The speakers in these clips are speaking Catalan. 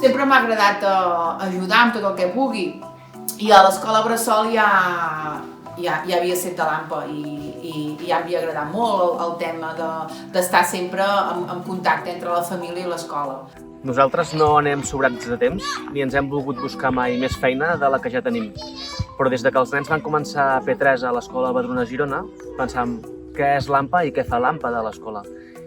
Sempre m'ha agradat ajudar amb tot el que pugui. I a l'escola Bressol ja havia set de l'AMPA i ja em havia agradat molt el tema d'estar sempre en contacte entre la família i l'escola. Nosaltres no anem sobrats de temps ni ens hem volgut buscar mai més feina de la que ja tenim. Però des que els nens van començar a P3 a l'escola Badruna Girona, pensàvem què és l'AMPA i què fa l'AMPA de l'escola.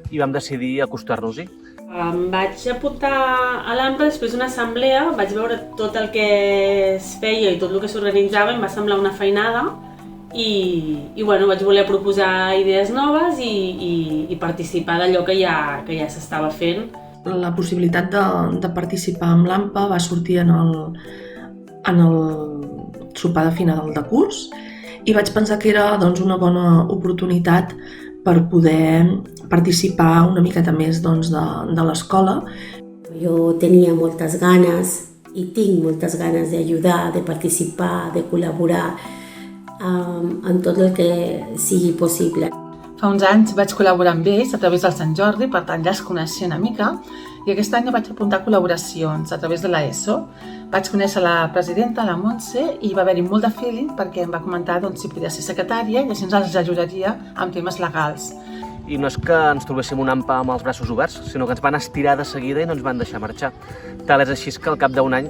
I vam decidir acostar-nos-hi. Em vaig apuntar a l'AMPA després d'una assemblea, vaig veure tot el que es feia i tot el que s'organitzava, em va semblar una feinada i vaig voler proposar idees noves i participar d'allò que ja s'estava fent. La possibilitat de participar amb l'AMPA va sortir en el sopar de final de curs i vaig pensar que era una bona oportunitat per poder participar una miqueta més de l'escola. Jo tenia moltes ganes i tinc moltes ganes d'ajudar, de participar, de col·laborar en tot el que sigui possible. Fa uns anys vaig col·laborar amb ells a través del Sant Jordi, per tant ja els coneixia una mica, i aquest any vaig apuntar col·laboracions a través de l'ESO. Vaig conèixer la presidenta, la Montse, i va haver-hi molt de feeling perquè em va comentar si podia ser secretària i així ens ajudaria amb temes legals. I no és que ens trobéssim un AMPA amb els braços oberts, sinó que ens van estirar de seguida i no ens van deixar marxar. Tal és així que al cap d'un any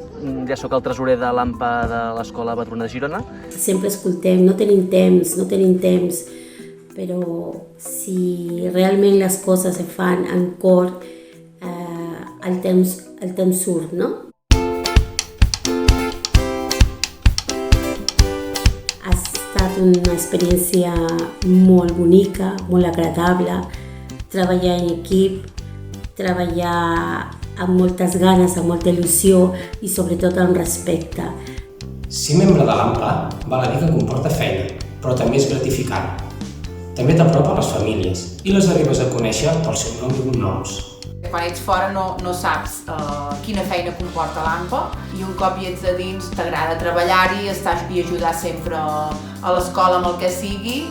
ja sóc el tresorer de l'AMPA de l'escola Badruna de Girona. Sempre escoltem, no tenim temps, però si realment les coses es fan amb cor, el temps surt, no? Ha estat una experiència molt bonica, molt agradable, treballar en equip, treballar amb moltes ganes, amb molta il·lusió i sobretot amb respecte. Ser membre de l'AMPA val a dir que comporta feina, però també és gratificant. També t'apropa a les famílies i les arribes a conèixer pel seu nom i cognoms. Quan ets fora no saps quina feina comporta l'AMPA i un cop hi ets a dins t'agrada treballar-hi i ajudar sempre a l'escola amb el que sigui.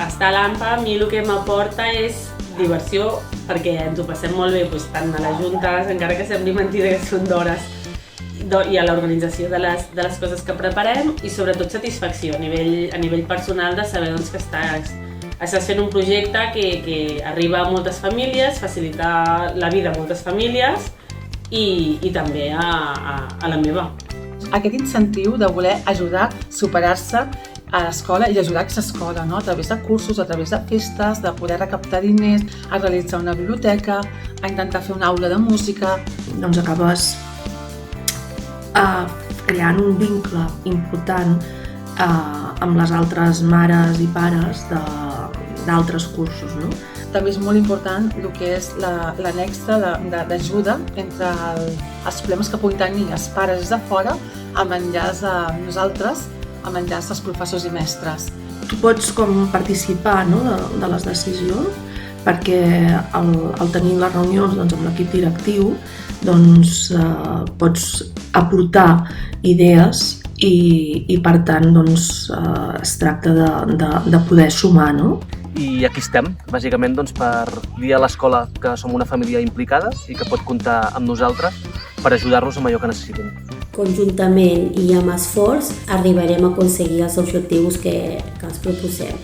Estar a l'AMPA a mi el que m'aporta és diversió perquè ens ho passem molt bé tant a les juntes, encara que sembli mentida que són d'hores, i a l'organització de les coses que preparem i sobretot satisfacció a nivell personal de saber que estàs fent un projecte que arriba a moltes famílies, facilita la vida a moltes famílies i també a la meva. Aquest incentiu de voler ajudar a superar-se a l'escola i ajudar aquesta escola, a través de cursos, a través de festes, de poder recaptar diners, a realitzar una biblioteca, a intentar fer una aula de música. Acabes creant un vincle important amb les altres mares i pares d'altres cursos. També és molt important el que és l'annexa d'ajuda entre els problemes que puguin tenir els pares des de fora amb enllaç a nosaltres, amb enllaç als professors i mestres. Tu pots participar de les decisions perquè al tenir les reunions amb l'equip directiu pots aportar idees i per tant es tracta de poder sumar. I aquí estem, bàsicament per dir a l'escola que som una família implicada i que pot comptar amb nosaltres per ajudar-los amb allò que necessitin. Conjuntament i amb esforç arribarem a aconseguir els objectius que ens proposem.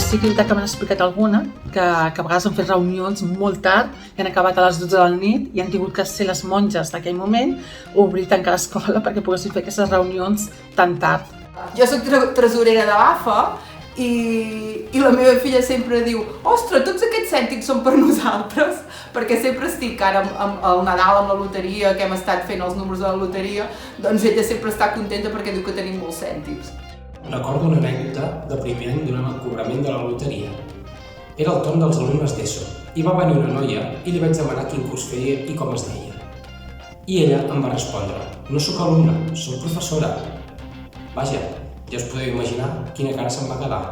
Sí que m'han explicat alguna, que a vegades han fet reunions molt tard i han acabat a les 12 de la nit i han tingut que ser les monges d'aquell moment, obrir i tancar l'escola perquè poguessin fer aquestes reunions tan tard. Jo soc tresorera de l'AFA i la meva filla sempre diu «Ostres, tots aquests cèntims són per nosaltres», perquè sempre estic ara al Nadal amb la loteria, que hem estat fent els números de la loteria, doncs ella sempre està contenta perquè diu que tenim molts cèntims. Recordo una anècdota de primer any durant el cobrament de la loteria. Era el torn dels alumnes d'ESO i va venir una noia i li vaig demanar quin curs feia i com es deia. I ella em va respondre «No sóc alumna, sóc professora». Vaja, ja us podeu imaginar quina cara se'm va quedar.